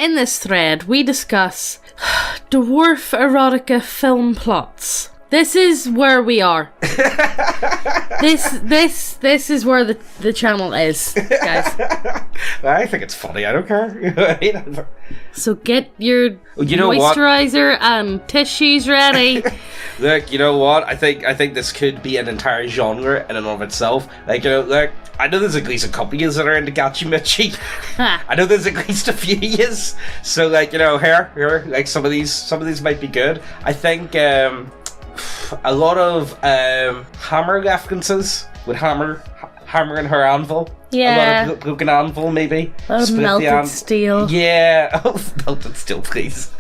In this thread, we discuss dwarf erotica film plots. This is where we are. This is where the channel is, guys. I think it's funny. I don't care. So get your know moisturizer and tissues ready. Look, you know what? I think this could be an entire genre in and of itself. Like, look, I know there's at least a couple of years that are into Gachi Michi. I know there's at least a few years. So, like, here, like some of these might be good. I think a lot of hammer references with hammer and her anvil. Yeah. A lot of broken anvil, maybe. Melted steel. Yeah. Oh, melted steel, please.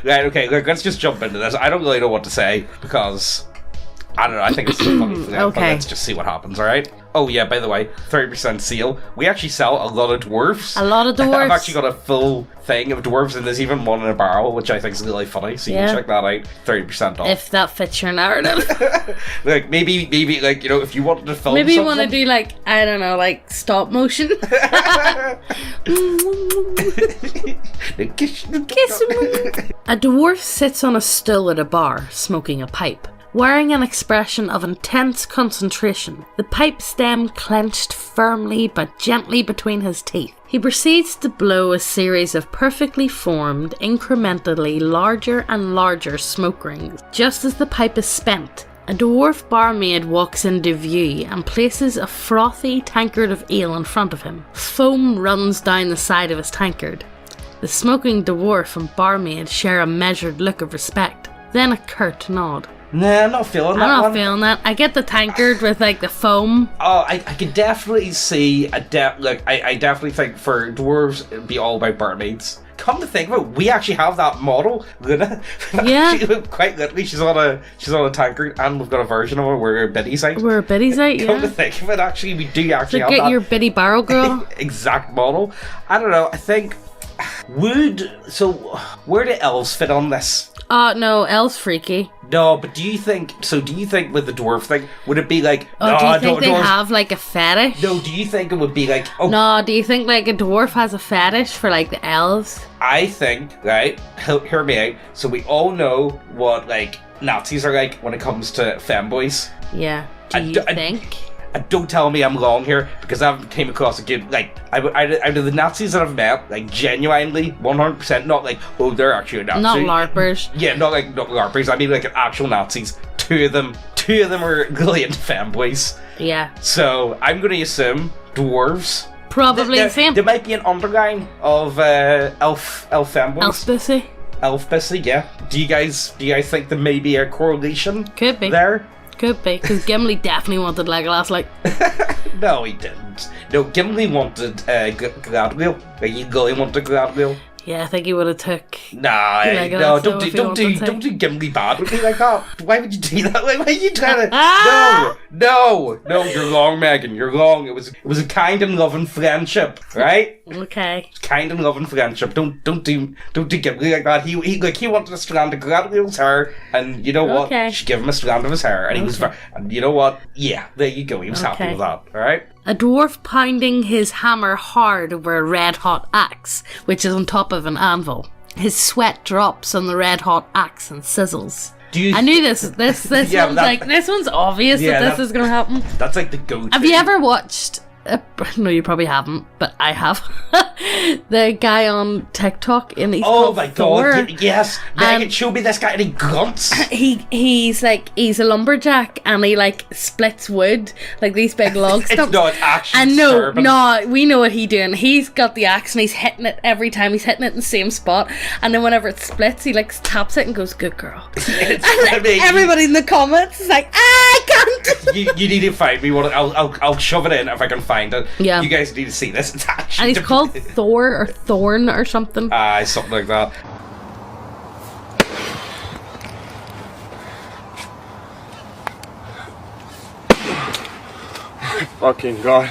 Right, okay, look, let's just jump into this. I don't really know what to say because I don't know, I think it's a funny thing. Okay. But let's just see what happens, alright? Oh yeah, by the way, 30% sale. We actually sell a lot of dwarves. A lot of dwarves. I've actually got a full thing of dwarves, and there's even one in a barrel, which I think is really funny, so you can check that out. 30% off. If that fits your narrative. Like, maybe, like, if you wanted to film maybe you something. want to do, like, I don't know, like, stop motion. Kiss him. A dwarf sits on a stool at a bar, smoking a pipe, wearing an expression of intense concentration, the pipe stem clenched firmly but gently between his teeth. He proceeds to blow a series of perfectly formed, incrementally larger and larger smoke rings. Just as the pipe is spent, a dwarf barmaid walks into view and places a frothy tankard of ale in front of him. Foam runs down the side of his tankard. The smoking dwarf and barmaid share a measured look of respect, then a curt nod. Nah, I'm not feeling that. I'm not feeling that. I get the tankard with, like, the foam. Oh, I can definitely see I definitely think for dwarves it'd be all about barmaids. Come to think of it, we actually have that model, Luna. Yeah. Quite literally, she's on a tankard, and we've got a version of her where we're biddy's out. We're a biddy's out, yeah. Come to think of it, actually, we do actually have get that. your biddy barrel girl. Exact model. I don't know, I think where do elves fit on this? No, elves freaky. No, but do you think with the dwarf thing, would it be like... Oh, do you think they have, like, a fetish? No, do you think it would be like... Oh, no, do you think, like, a dwarf has a fetish for, like, the elves? I think, right, hear me out, so we all know what, like, Nazis are like when it comes to femboys. Yeah, do you think? Don't tell me I'm wrong here, because I've came across a good, like, out of the Nazis that I've met, like, genuinely, 100%, not like, oh, they're actually a Nazi. Not LARPers. Yeah, not LARPers, I mean, like, actual Nazis. Two of them are really into femboys. Yeah. So, I'm going to assume dwarves. Probably the same. There might be an underline of elf femboys. Elf pussy. Elf pussy, yeah. Do you guys think there may be a correlation? Could be. There? Could be, because Gimli definitely wanted Legolas, like... No, he didn't. No, Gimli wanted Gladwell. Like, he really wanted Gladwell. Yeah, I think he would have took... Nah, no, don't do Gimli bad with me like that. Why would you do that? Why are you trying to... No, you're wrong, Megan, you're wrong. It was a kind and loving friendship, right? Okay. Kind and loving friendship. Don't do Gimli like that. He wanted a strand of Gladwell's hair, and you know what? Okay. She gave him a strand of his hair, and he was very... And you know what? Yeah, there you go. He was happy with that, alright? A dwarf pounding his hammer hard over a red-hot axe, which is on top of an anvil. His sweat drops on the red-hot axe and sizzles. I knew this yeah, one's like, this one's obvious that this is going to happen. That's like the go-to. Have you ever watched... no, you probably haven't, but I have. The guy on TikTok in his Oh my Thor, god, yes. Megan showed me this guy and he grunts. He's a lumberjack and he like splits wood, like these big log stumps. It's actually and disturbing. no, we know what he's doing. He's got the axe and he's hitting it every time. He's hitting it in the same spot, and then whenever it splits, he like taps it and goes, "Good girl." And like, everybody in the comments is like, I can't. you need to find me one. I'll shove it in if I can find it. Yeah. You guys need to see this. It's actually and he's called Thor or Thorn or something. Something like that. Fucking God.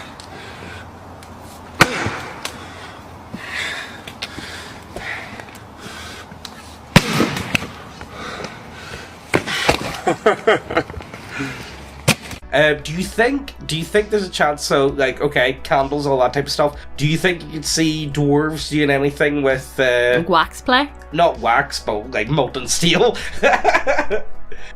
Do you think there's a chance? So, like, okay, candles, all that type of stuff. Do you think you could see dwarves doing anything with wax play? Not wax, but like molten steel.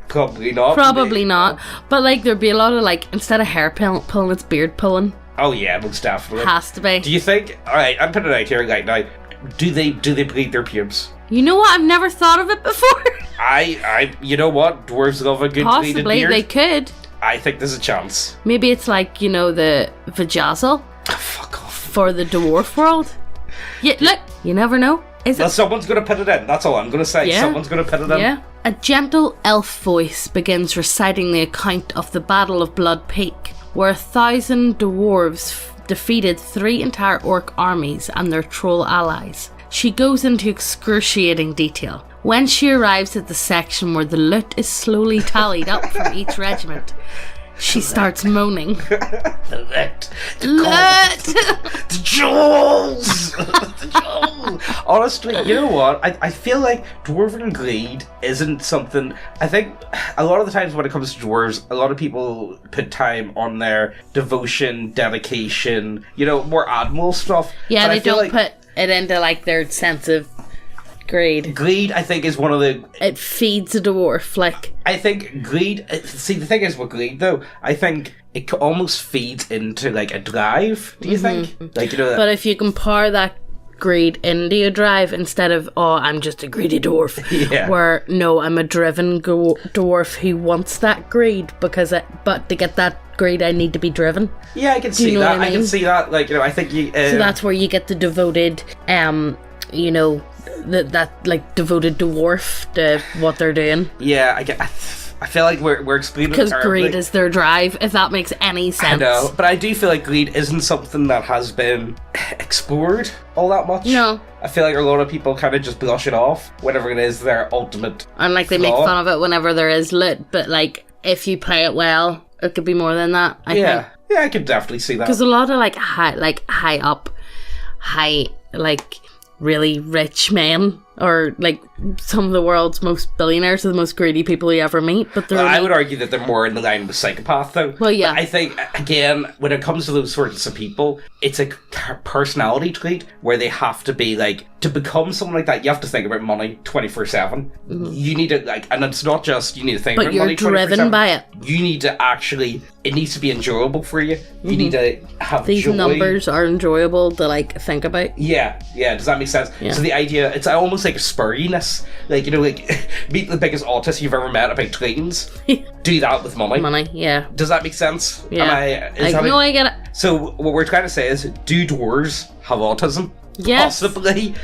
Probably not. Probably not. But like, there'd be a lot of like, instead of hair pulling, it's beard pulling. Oh yeah, most definitely. Has to be. Do you think? All right, I'm putting it out here right now. Do they bleed their pubes? You know what? I've never thought of it before. You know what? Dwarves love a good bleeded beard. Possibly, they could. I think there's a chance. Maybe it's like, you know, the vajazzle. Oh, fuck off. For the dwarf world. Yeah, look, you never know. Well, someone's going to put it in. That's all I'm going to say. Yeah. Someone's going to put it in. Yeah. A gentle elf voice begins reciting the account of the Battle of Blood Peak, where 1,000 dwarves defeated 3 entire orc armies and their troll allies. She goes into excruciating detail. When she arrives at the section where the loot is slowly tallied up from each regiment, she starts moaning. The loot. The jewels! The jewels! Honestly, you know what? I feel like Dwarven greed isn't something... I think a lot of the times when it comes to dwarves, a lot of people put time on their devotion, dedication, you know, more admiral stuff. Yeah, they don't put it into, like, their sense of greed. Greed, I think, is one of the... It feeds a dwarf, like... I think greed... See, the thing is with greed, though, I think it almost feeds into, like, a drive, do you think? Like, you know... But if you can pour that greed into a drive instead of, oh, I'm just a greedy dwarf. Yeah. Where, no, I'm a driven dwarf who wants that greed but to get that greed, I need to be driven. Yeah, I can see that. I can see that. Like, you know, I think you... So that's where you get the devoted, you know... That like devoted dwarf to what they're doing. Yeah, I feel like we're explaining it because greed is their drive, if that makes any sense. I know, but I do feel like greed isn't something that has been explored all that much. No. I feel like a lot of people kind of just brush it off whenever it is their ultimate and like they make fun of it whenever there is loot, but like if you play it well, it could be more than that. I think. Yeah, I could definitely see that. Because a lot of like high really rich men, or like some of the world's most billionaires are the most greedy people you ever meet, but they're I would argue that they're more in the line with psychopath though. Well, yeah. But I think, again, when it comes to those sorts of people, it's a personality trait where they have to be like, to become someone like that, you have to think about money 24/7. You need to, like, and it's not just you need to think about money 24/7. But you're driven by it. You need to actually, it needs to be enjoyable for you. You need to have these joy. numbers are enjoyable to like think about. Yeah, does that make sense? Yeah. So the idea, it's almost like a spurriness. Like, you know, like, meet the biggest autist you've ever met about trains. Do that with money. Money, yeah. Does that make sense? Yeah. I get it. So what we're trying to say is, do dwarves have autism? Yes. Possibly.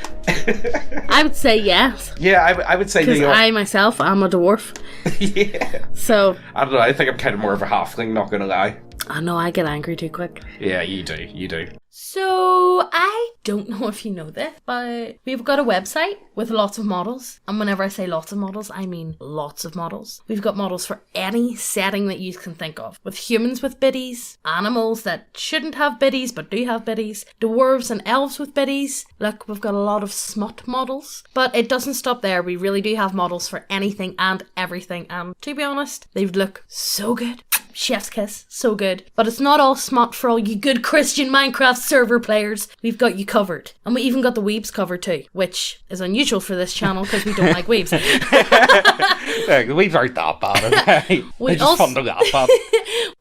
I would say yes. Yeah, I would say because I myself am a dwarf. Yeah. So I don't know. I think I'm kind of more of a halfling. Not gonna lie. I know I get angry too quick. Yeah, you do. You do. So I don't know if you know this, but we've got a website with lots of models. And whenever I say lots of models, I mean lots of models. We've got models for any setting that you can think of. With humans with biddies, animals that shouldn't have biddies but do have biddies, dwarves and elves with biddies. Look, we've got a lot of smut models. But it doesn't stop there. We really do have models for anything and everything. And to be honest, they look so good. Chef's kiss, so good. But it's not all smut for all you good Christian Minecraft server players. We've got you covered. And we even got the weebs covered too, which is unusual for this channel because we don't like weebs. Yeah, the weebs aren't that bad, okay? They're just fun to laugh at.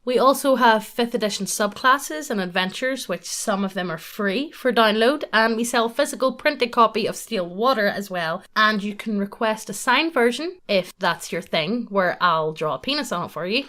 We also have 5th edition subclasses and adventures, which some of them are free for download, and we sell a physical printed copy of Steel Water as well, and you can request a signed version if that's your thing, where I'll draw a penis on it for you.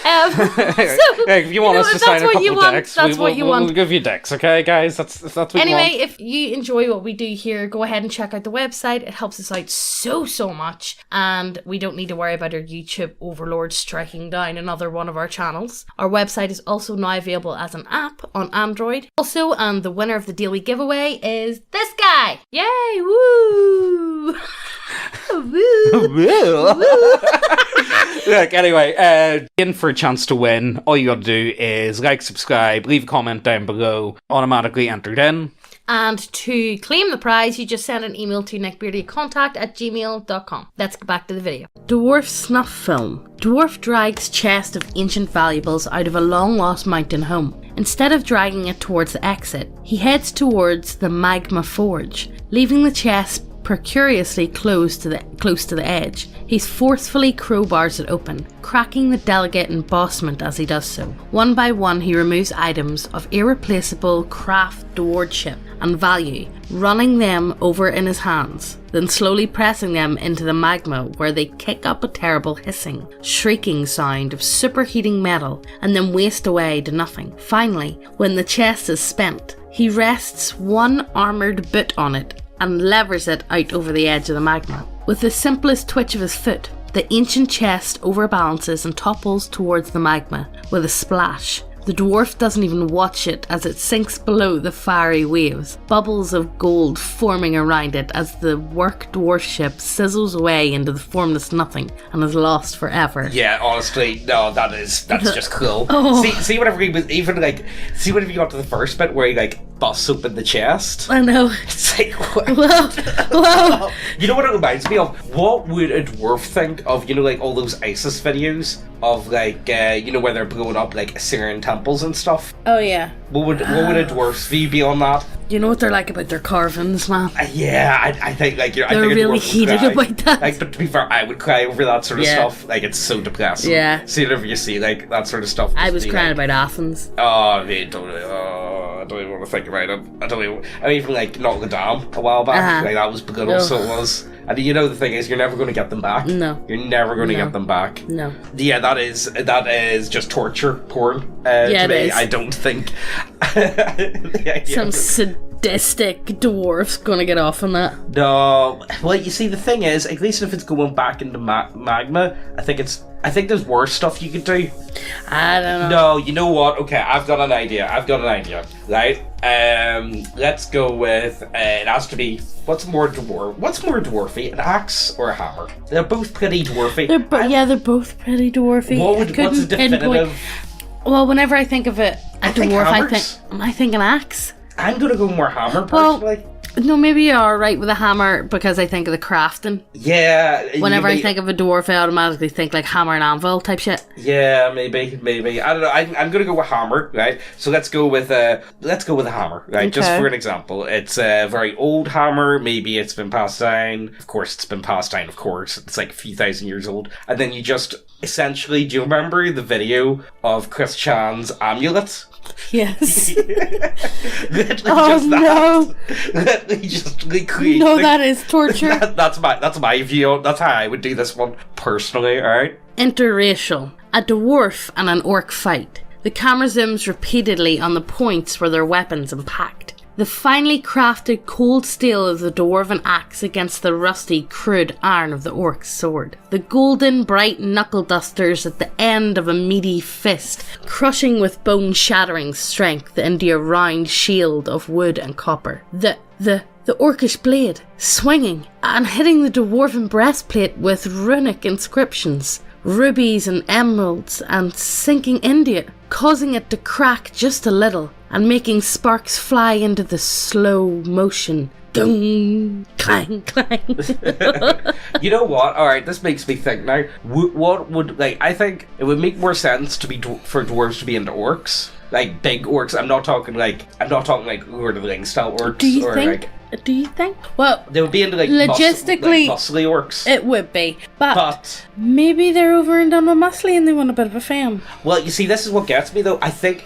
If you want us to sign a couple of decks, we'll give you decks, okay, guys? That's what we want. Anyway, if you enjoy what we do here, go ahead and check out the website. It helps us out so much, and we don't need to worry about our YouTube overlord striking down another one of our channels. Our website is also now available as an app on Android. Also, and the winner of the daily giveaway is this guy! Yay! Woo! Woo! Look, anyway, in for a chance to win, all you gotta do is like, subscribe, leave a comment down below, automatically entered in. And to claim the prize, you just send an email to neckbeardiacontact@gmail.com. Let's get back to the video. Dwarf Snuff Film. Dwarf drags chest of ancient valuables out of a long-lost mountain home. Instead of dragging it towards the exit, he heads towards the magma forge, leaving the chest precariously close to the edge. He forcefully crowbars it open, cracking the delicate embossment as he does so. One by one, he removes items of irreplaceable craft stewardship and value, running them over in his hands, then slowly pressing them into the magma where they kick up a terrible hissing, shrieking sound of superheating metal and then waste away to nothing. Finally, when the chest is spent, he rests one armoured boot on it and levers it out over the edge of the magma. With the simplest twitch of his foot, the ancient chest overbalances and topples towards the magma with a splash. The dwarf doesn't even watch it as it sinks below the fiery waves, bubbles of gold forming around it as the work dwarf ship sizzles away into the formless nothing and is lost forever. Yeah, honestly, no, that's just cool. Oh. See whenever he was even like, see whenever you got to the first bit where he like busts open the chest. I know. It's like, what? Whoa. You know what it reminds me of? What would a dwarf think of, like all those ISIS videos of like, where they're blowing up like Assyrian temples and stuff? Oh yeah. What would a dwarf's view be on that? You know what they're like about their carvings, man? Yeah, I think like, they're I think really heated about that. Like, but to be fair, I would cry over that sort of stuff. Like, it's so depressing. Yeah. See, whenever you see like that sort of stuff. I was crying about Athens. Oh, I mean, I don't even want to think about it. I mean, even like Notre Dame a while back, like that was brutal, so it was. And the thing is, you're never going to get them back. No. You're never going to get them back. No. Yeah, that is just torture porn. Yeah, to me. it is. I don't think. Some sadistic dwarf's going to get off on that. No. Well, you see, the thing is, at least if it's going back into magma, I think there's worse stuff you could do. I don't know. No, you know what? Okay, I've got an idea. Right? Let's go with, it has to be, what's more dwarfy, an axe or a hammer? They're both pretty dwarfy. They're both pretty dwarfy. What's a definitive? Well, whenever I think of it, a dwarf, I think an axe. I'm gonna go more hammer, personally. Well, no, maybe you are right with a hammer because I think of the crafting. Yeah. Whenever I think of a dwarf, I automatically think like hammer and anvil type shit. Yeah, maybe. I don't know. I'm gonna go with hammer, right? So let's go with a hammer, right? Okay. Just for an example, it's a very old hammer. Maybe it's been passed down. Of course, it's been passed down. Of course, it's like a few thousand years old. And then you just essentially, do you remember the video of Chris Chan's amulet? Yes. No. Literally just recreate. No, that is torture. That's my view. That's how I would do this one personally. All right. Interracial. A dwarf and an orc fight. The camera zooms repeatedly on the points where their weapons impact. The finely crafted cold steel of the dwarven axe against the rusty, crude iron of the orc's sword. The golden, bright knuckle dusters at the end of a meaty fist, crushing with bone-shattering strength into a round shield of wood and copper. The orcish blade, swinging, and hitting the dwarven breastplate with runic inscriptions, rubies and emeralds, and sinking into it, causing it to crack just a little, and making sparks fly into the slow motion. Dung, clang, clang. You know what? Alright, this makes me think now. What would, like, I think it would make more sense to be for dwarves to be into orcs. Like, big orcs. I'm not talking like Lord of the Rings style orcs. Do you think? Well, they would be into like logistically, muscly orcs. It would be, but maybe they're over and done with muscly and they want a bit of a fam. Well, you see, this is what gets me though. I think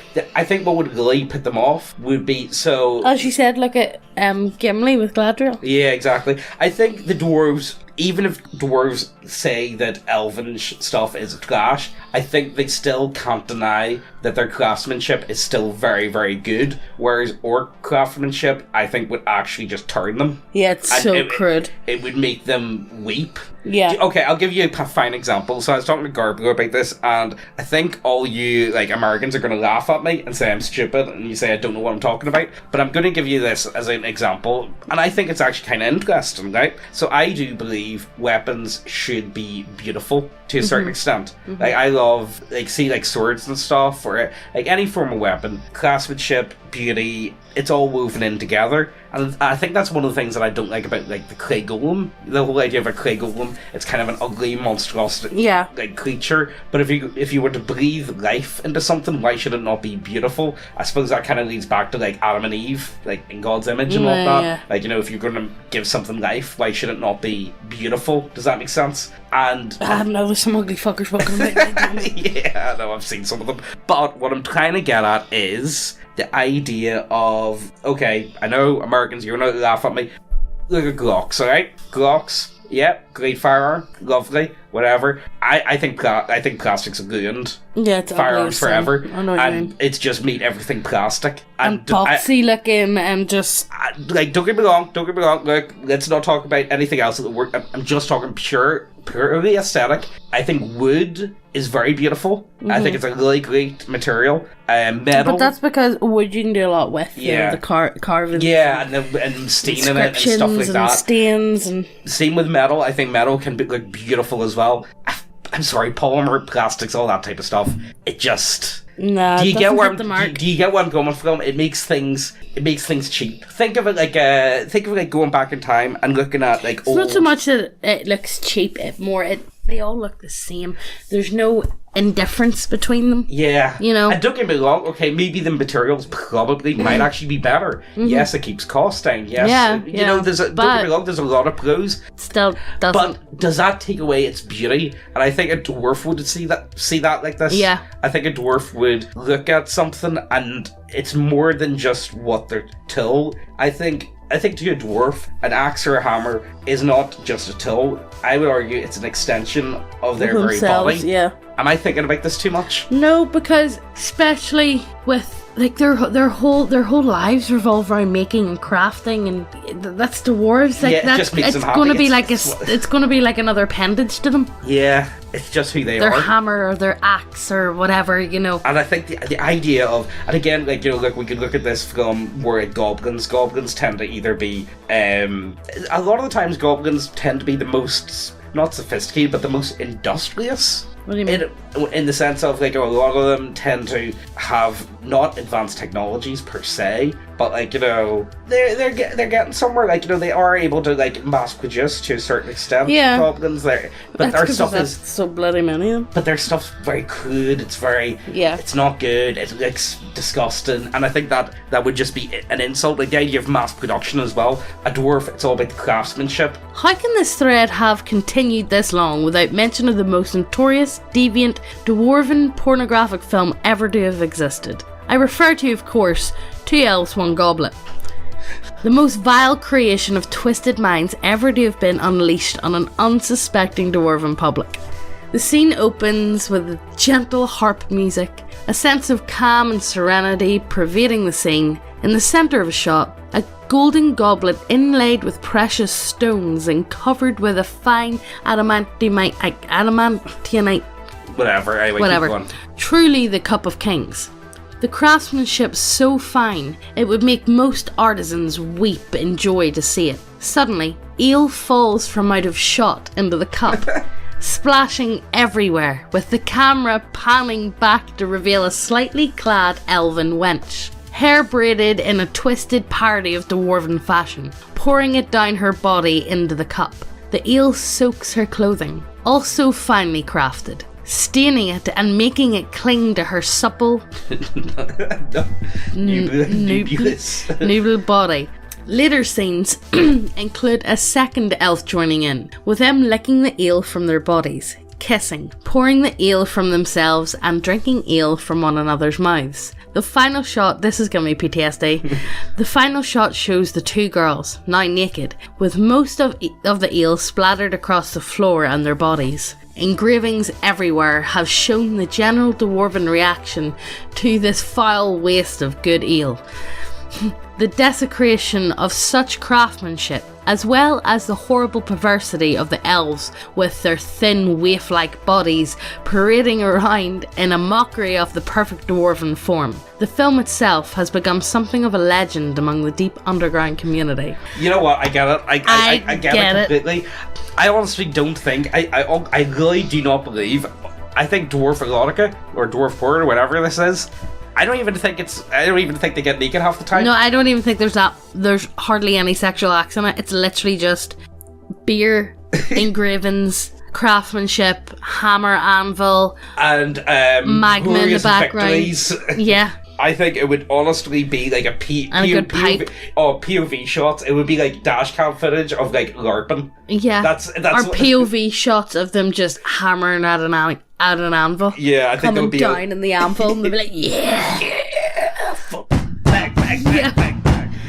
what would really put them off would be so. As you said, look at Gimli with Galadriel. Yeah, exactly. I think the dwarves, even if dwarves say that elven stuff is trash, I think they still can't deny that their craftsmanship is still very, very good. Whereas orc craftsmanship, I think, would actually just turn them. Yeah, it's so crude. It would make them weep. Yeah. Okay, I'll give you a fine example. So I was talking to Garbo about this, and I think all you like Americans are going to laugh at me and say I'm stupid, and you say I don't know what I'm talking about. But I'm going to give you this as an example, and I think it's actually kind of interesting, right? So I do believe weapons should should be beautiful to a certain extent. Like, I love, like, see, like, swords and stuff, or, like, any form of weapon, craftsmanship, beauty, it's all woven in together. And I think that's one of the things that I don't like about, like, the clay golem. The whole idea of a clay golem, it's kind of an ugly, monstrous, like, creature. But if you were to breathe life into something, why should it not be beautiful? I suppose that kind of leads back to, like, Adam and Eve, like, in God's image and whatnot. Yeah. Like, you know, if you're going to give something life, why should it not be beautiful? Does that make sense? And I don't know, there's some ugly fuckers walking about. yeah, I know, I've seen some of them. But what I'm trying to get at is the idea of, okay, I know Americans, you're going to laugh at me. Look at Glocks, alright? Glocks, yep, great firearm, lovely, whatever. I think plastic's ruined It's firearms forever. I know what you mean. And it's just made everything plastic. And boxy looking and just... Like, don't get me wrong, look, let's not talk about anything else at the work. I'm just talking purely aesthetic. I think wood is very beautiful. I think it's a really great material. Metal. But that's because wood you can do a lot with. Yeah. The carving. Yeah, and stain in it and stuff like that. Stains and... Same with metal. I think metal can be, like, beautiful as well. I'm sorry, polymer, plastics, all that type of stuff. It just... Nah, do you get where I'm going from? It makes things cheap. Think of it like going back in time and looking at, like, it's not so much that it looks cheap, they all look the same. There's no indifference between them. Yeah. You know? And don't get me wrong, okay, maybe the materials probably might actually be better. Yes, it keeps costs down. Yes. Yeah, you know, don't get me wrong, there's a lot of pros. Still doesn't. But does that take away its beauty? And I think a dwarf would see that like this. Yeah. I think a dwarf would look at something and it's more than just what they're told. I think to a dwarf, an axe or a hammer is not just a tool. I would argue it's an extension of their very body. Yeah. Am I thinking about this too much? No, because especially with like their whole lives revolve around making and crafting, and that's dwarves. Like, it just makes them happy. It's going to be like another appendage to them. Yeah, it's just who they are. Their hammer or their axe or whatever, you know. And I think the idea of, and again, like, you know, look, we could look at this film where goblins tend to either be, a lot of the times goblins tend to be the most, not sophisticated, but the most industrious. What do you mean? In the sense of, like, a lot of them tend to have not advanced technologies per se, but, like, you know, they're getting somewhere. Like, you know, they are able to, like, mass produce to a certain extent. Yeah. Goblins there, but their stuff is so bloody many of them. But their stuff's very crude. It's very It's not good. It looks disgusting, and I think that would just be an insult. Like, the idea of mass production as well. A dwarf, it's all about the craftsmanship. How can this thread have continued this long without mention of the most notorious, deviant, dwarven pornographic film ever to have existed? I refer to, of course, Two Elves, One Goblet. The most vile creation of twisted minds ever to have been unleashed on an unsuspecting dwarven public. The scene opens with gentle harp music, a sense of calm and serenity pervading the scene. In the centre of a shot, a golden goblet inlaid with precious stones and covered with a fine adamantianite. Whatever. Truly the cup of kings. The craftsmanship so fine, it would make most artisans weep in joy to see it. Suddenly, ale falls from out of shot into the cup, splashing everywhere, with the camera panning back to reveal a slightly clad elven wench, hair braided in a twisted parody of dwarven fashion, pouring it down her body into the cup. The ale soaks her clothing, also finely crafted, staining it and making it cling to her supple, nubile body. Later scenes include a second elf joining in, with them licking the ale from their bodies, kissing, pouring the ale from themselves and drinking ale from one another's mouths. The final shot, this is giving me PTSD, the final shot shows the two girls, now naked, with most of the ale splattered across the floor and their bodies. Engravings everywhere have shown the general dwarven reaction to this foul waste of good ale. The desecration of such craftsmanship, as well as the horrible perversity of the elves with their thin waif-like bodies parading around in a mockery of the perfect dwarven form. The film itself has become something of a legend among the deep underground community. You know what? I get it. I get it completely. I honestly don't think, I really do not believe, I think Dwarf Erotica, or Dwarf Porn, or whatever this is, I don't even think they get naked half the time. No, I don't even think there's hardly any sexual acts in it. It's literally just beer, engravings, craftsmanship, hammer, anvil, and magma in the background. Yeah. I think it would honestly be like a POV shots. It would be like dash cam footage of like LARPing. Yeah. That's or POV shots of them just hammering at an anvil. Yeah, I think coming down in the anvil and they'd be like, yeah, bang.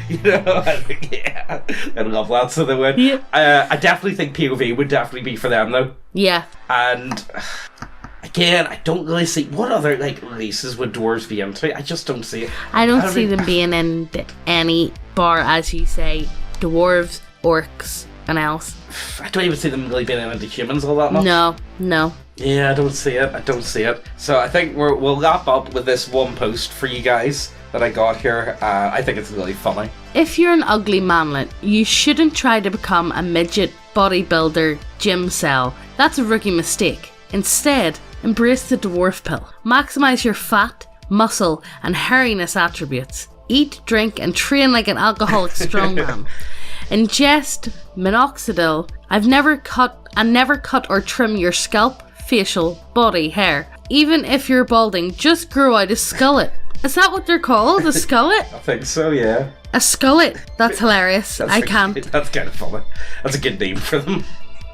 You know, yeah, I love that. So they would. Yeah. I definitely think POV would definitely be for them though. Yeah. And again, I don't really see what other like releases would dwarves be into. I just don't see it. I don't see them being in any bar, as you say, dwarves, orcs, and elves. I don't even see them really being into humans all that much. No. Yeah, I don't see it. So I think we'll wrap up with this one post for you guys that I got here. I think it's really funny. If you're an ugly manlet, you shouldn't try to become a midget bodybuilder gym cell. That's a rookie mistake. Instead, embrace the dwarf pill. Maximize your fat, muscle, and hairiness attributes. Eat, drink, and train like an alcoholic strongman. Ingest minoxidil. Never cut or trim your scalp, facial, body, hair. Even if you're balding, just grow out a skullet. Is that what they're called? A skullet? I think so, yeah. A skullet. That's hilarious. I can't. That's kind of funny. That's a good name for them.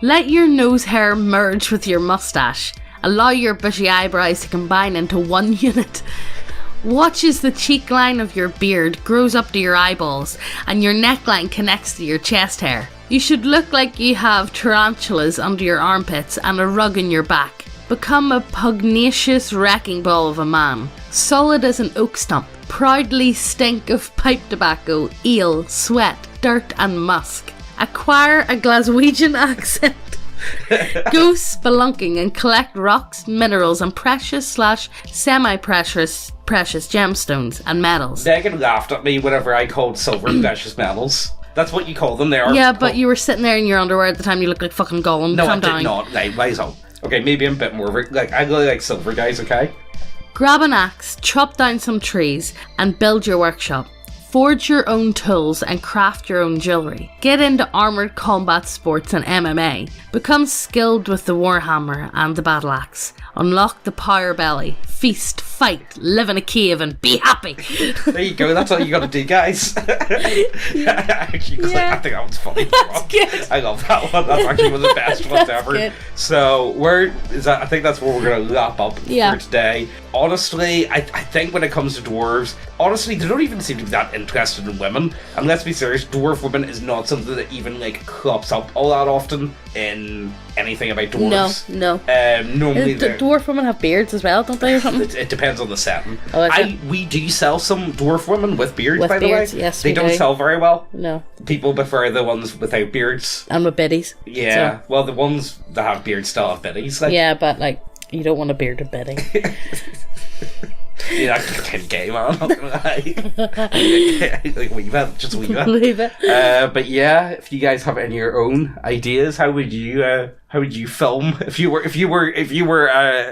Let your nose hair merge with your mustache. Allow your bushy eyebrows to combine into one unit. Watch as the cheek line of your beard grows up to your eyeballs and your neckline connects to your chest hair. You should look like you have tarantulas under your armpits and a rug in your back. Become a pugnacious wrecking ball of a man, solid as an oak stump, proudly stink of pipe tobacco, eel, sweat, dirt and musk. Acquire a Glaswegian accent. Go spelunking and collect rocks, minerals and precious/semi-precious gemstones and metals. Megan laughed at me whenever I called silver precious metals. That's what you call them. They are. Yeah, but you were sitting there in your underwear at the time. You look like fucking Gollum. No, Calm I did down. not. Like, wise up. Okay, maybe I'm a bit more like I really like silver guys. Okay. Grab an axe, chop down some trees, and build your workshop. Forge your own tools and craft your own jewellery. Get into armoured combat sports and MMA. Become skilled with the warhammer and the battle axe. Unlock the power belly. Feast, fight, live in a cave and be happy. There you go, that's all you gotta do, guys. Actually, I think that one's funny. That's good. I love that one. That's actually one of the best ones ever. Good. So I think that's where we're gonna wrap up for today. Honestly, I think when it comes to dwarves, honestly, they don't even seem to be that interested in women. And let's be serious, dwarf women is not something that even like crops up all that often in anything about dwarves. No. Normally, dwarf women have beards as well, don't they, or something? It depends on the setting. Oh, we do sell some dwarf women with beards, by the way. Yes, they don't sell very well. No. People prefer the ones without beards. And with biddies. Yeah. So. Well, the ones that have beards still have biddies. Like. Yeah, but like you don't want a bearded biddy. Yeah, that's kind of gay, man. I'm not gonna lie. Like, leave it. Just leave it. Leave it. But yeah, if you guys have any of your own ideas, how would you film if you were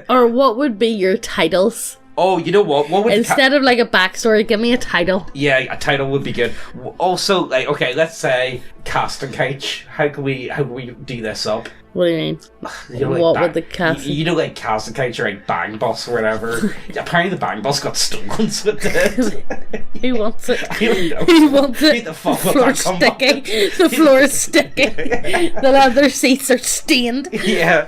or what would be your titles? Oh, you know what? What would instead of like a backstory, give me a title. Yeah, a title would be good. Also, like, okay, let's say casting couch. How can we do this up? What do you mean? What would the cast? You know, like casting couch or like Bang Boss or whatever. Apparently, the Bang Boss got stolen. So it did. Who wants it? I don't know. Who wants it? The floor is sticky. The floor is sticky. The leather seats are stained. Yeah.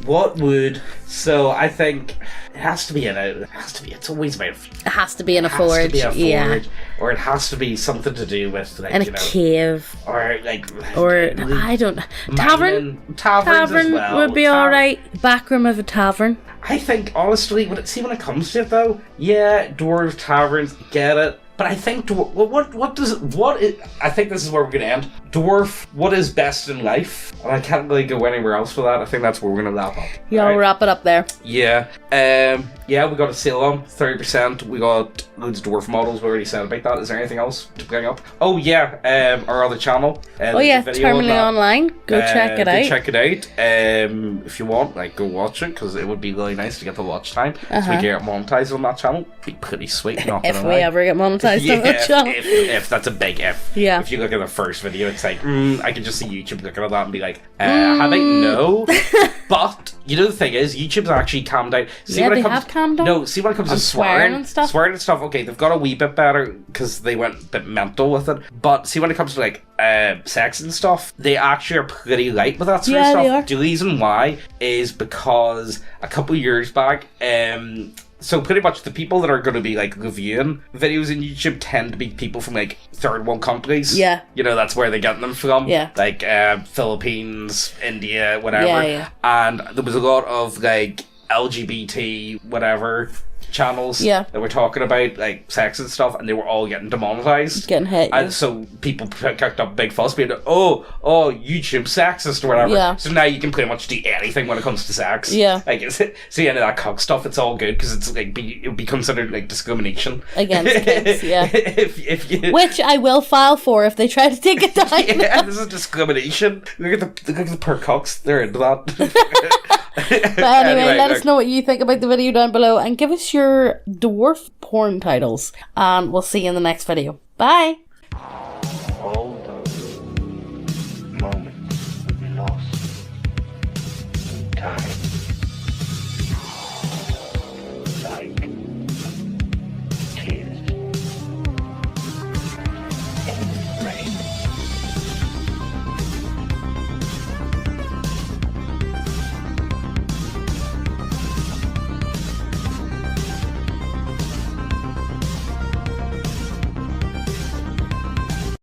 What would? So I think it has to be it's always about. It has to be in a forge. Yeah. Or it has to be something to do with like in a cave. Or like. Or I don't. Taverns as well. Would be alright. Backroom of a tavern. I think honestly, when it comes to it though, yeah, dwarves, taverns, get it. But I think I think this is where we're gonna end. Dwarf, what is best in life? And I can't really go anywhere else for that. I think that's where we're gonna wrap up. Yeah, I'll wrap it up there. Yeah. Yeah, we got a sale on 30%. We got loads of dwarf models. We already said about that. Is there anything else to bring up? Oh yeah, our other channel. Terminally Online. Go check it out. Check it out. If you want, like, go watch it because it would be really nice to get the watch time. So we can get monetized on that channel. Be pretty sweet. Not if we ever get monetized on that channel. If that's a big if. Yeah. If you look at the first video, it's like, I can just see YouTube looking at that and be like, how about no? But you know the thing is, YouTube's actually calmed down. See when it comes, have calmed down. No, see when it comes to swearing and stuff. Swearing and stuff. Okay, they've got a wee bit better because they went a bit mental with it. But see when it comes to like sex and stuff, they actually are pretty light with that sort of stuff. They are. The reason why is because a couple of years back, so pretty much the people that are going to be like reviewing videos in YouTube tend to be people from like third world countries. Yeah. You know, that's where they're getting them from. Yeah. Like Philippines, India, whatever. Yeah. And there was a lot of like LGBT, whatever channels that were talking about like sex and stuff, and they were all getting demonetized, getting hit, and so people kicked up big fuss being like, oh YouTube sexist or whatever. So now you can pretty much do anything when it comes to sex. Like see any of that cuck stuff, it's all good because it's like it would be considered like discrimination against kids. if you, which I will file for if they try to take it down. This is discrimination. Look at the per cucks, they're into that. But anyway, let us know what you think about the video down below and give us your dwarf porn titles, and we'll see you in the next video. Bye. All those moments we lost in time.